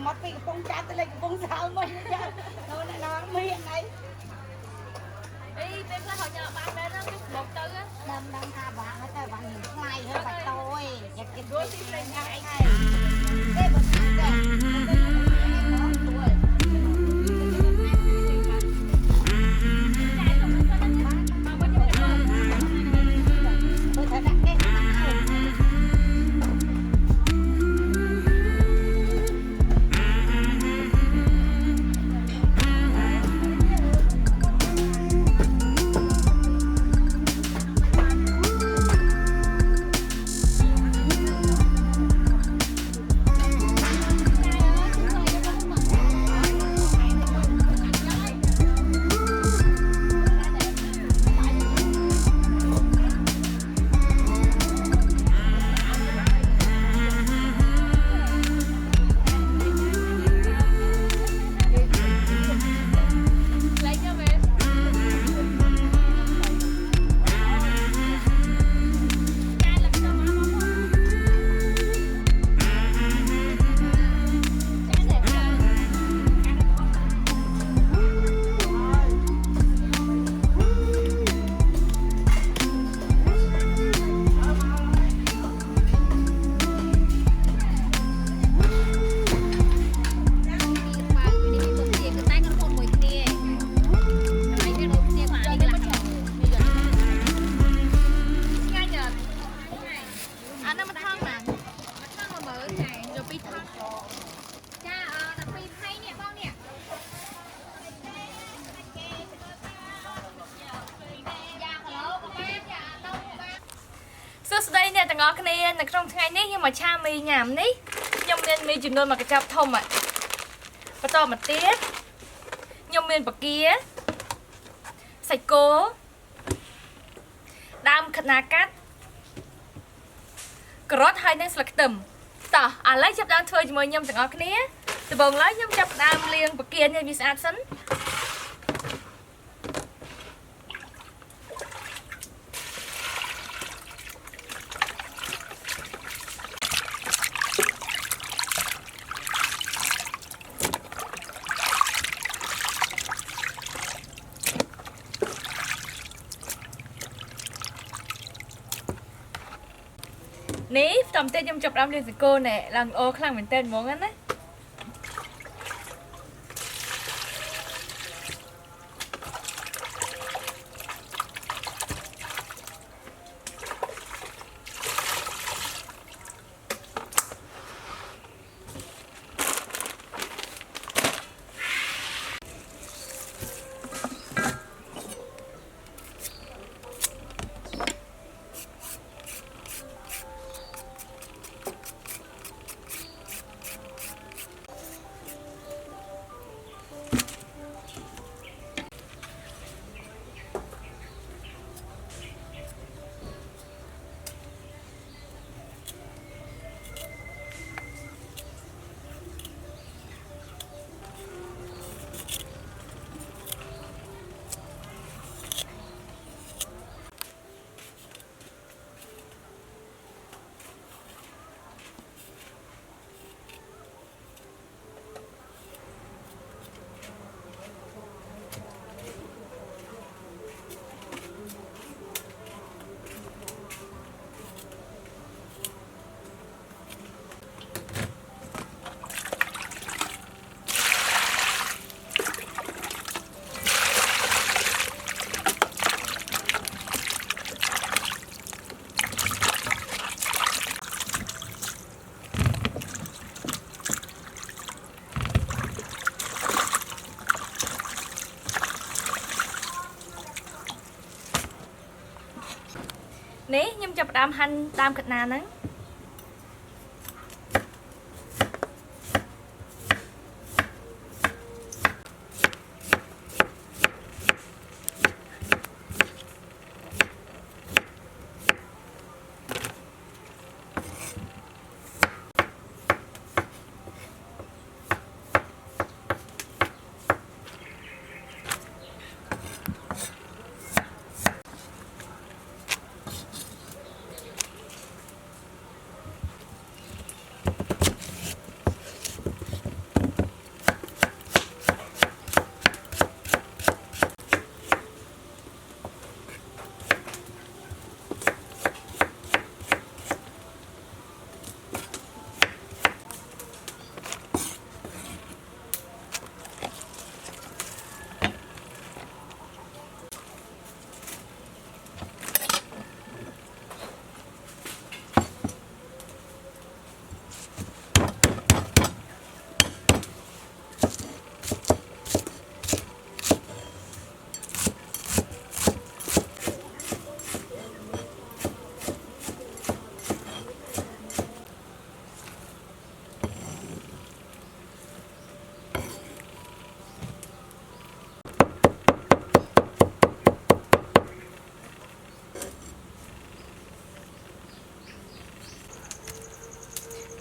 mất cái phong cha tới lấy cái phong sao mình nó miệng này đi bên là họ nhờ bạn bên đó một tư á đâm tha bạn hết rồi bạn nhìn mai hơi bạch tôi giật cái đôi tim lên ngay cái bật đây nè tầng ngõ cái này là trong ngày ní nhưng mà cha mì nhảm ní nhom miên mì chừng đôi mà cái chọc thông ạ và to mà tiết nhom miên bạc kia sạch cố đam khát ná cát crót hai nên sạc tầm tỏ lấy chập đam thôi mời nhom tầng ngõ cái ní từ bồng lấy nhom chập đam liền bạc kia nên bị sát sấn ní tầm tên nhom chập đam liền cô nè lần ô khăn mình tên muốn anh đấy ní nhưng chập đam hành đam kịch nà nắng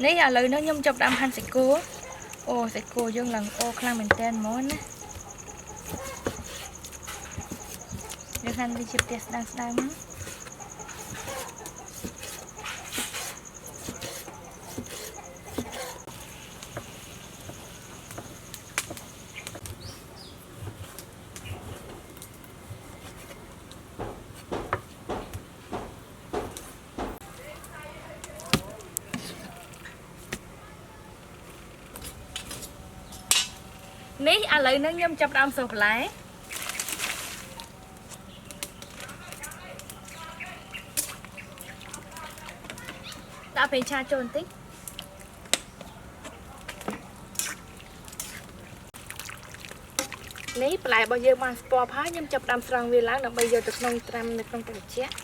នេះឥឡូវនេះខ្ញុំចាប់ដាំហាន់សាច់គោអូសាច់គោយើងឡើងអូខ្លាំងមែនតើហ្មងណាយើងហាន់វាជាផ្ទះស្ដើងៗណានេះឥឡូវនេះខ្ញុំចាប់ដើមសូសបន្លែដាក់ប្រេងឆាចូលបន្តិចនេះបន្លែរបស់យើងបានស្ពាប់ហើយខ្ញុំចាប់ដើមស្រង់វាឡើងដើម្បីយកទៅក្នុងត្រាំនៅក្នុងទឹកត្រជាក់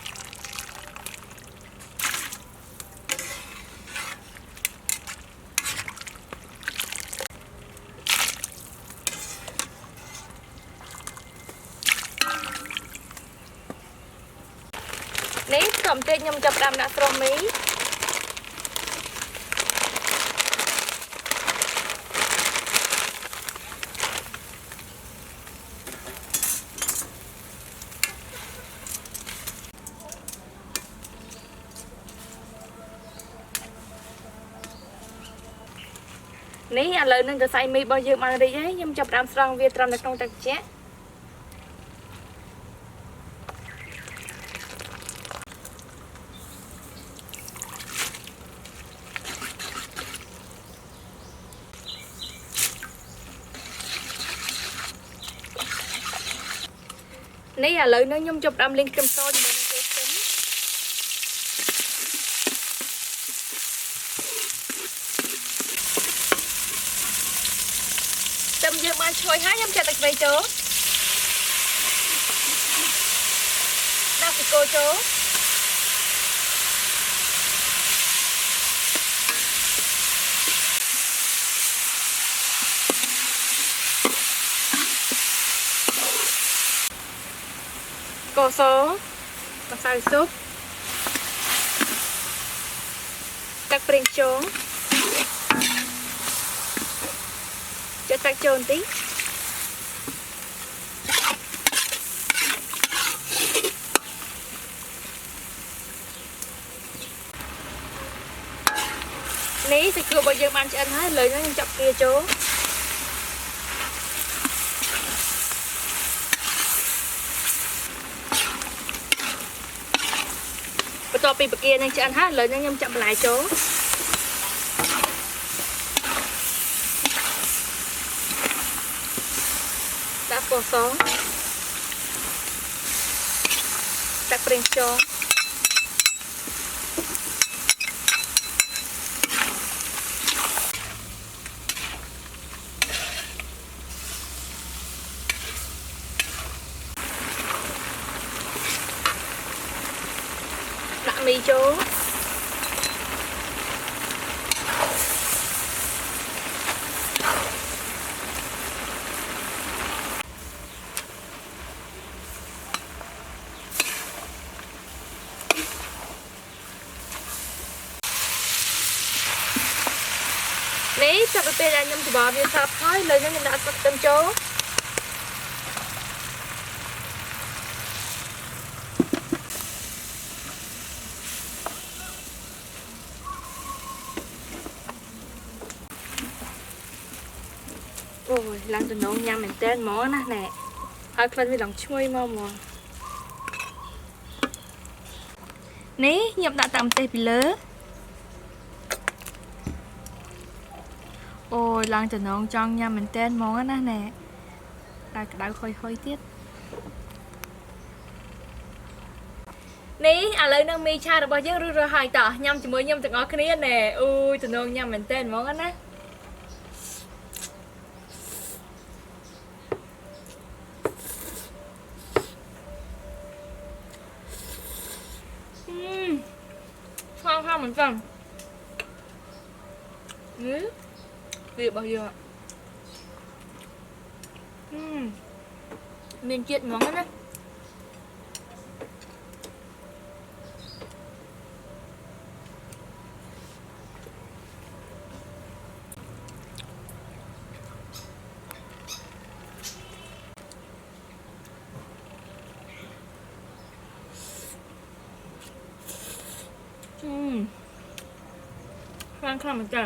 នេះក្រុមទេខ្ញុំចាប់ដាំដាក់ស្រុះមីនេះឥឡូវនឹងសរសៃមីរបស់យើងបានរីកហើយខ្ញុំចាប់ដើមស្រង់វាត្រាំនៅក្នុងទឹកត្រជាក់នេះឥឡូវនេះខ្ញុំចាប់ដើមលេងខ្ទឹមសជាមួយនឹងចូលខ្ទឹមយើងបានឈ្ងុយហើយខ្ញុំចាក់ទឹកត្រីចូលដាក់សាច់គោចូលស្ករសម្សៅស៊ុបទឹកប្រេងខ្យងចាក់ទឹកចូលបន្តិចនេះសាច់គោរបស់យើងបានឆ្អិនហើយលើខ្ញុំចាប់វាចូលបន្ទាប់ពីបកានឹងឆ្អិនហើយលើខ្ញុំចាប់បន្លែចូលដាក់ស្ករសទឹកប្រេងខ្យងដាក់មីចូលនេះចាប់ពីពេលដែលខ្ញុំច្បល់វាសព្វហើយលើខ្ញុំដាក់ទឹកខ្ទឹមចូលអូយឡើងទៅនងញ៉ាំមែនតើហ្មងណាណែហើយក្លិនវាឡើងឈ្ងុយមកនេះខ្ញុំដាក់តាមម្ទេសពីលើអូយឡើងទៅនងចង់ញ៉ាំមែនតើហ្មងណាណែតែក្តៅហុយទៀតនេះឥឡូវនឹងមីឆារបស់យើងរួចរាល់ហើយតោះញ៉ាំជាមួយខ្ញុំទាំងអស់គ្នាណែអូយទៅនងញ៉ាំមែនតើហ្មងណាข้าวเหมือนกันนี่vị bao giờ miền chiết món đó ឡើងខ្លាំងមែនតើ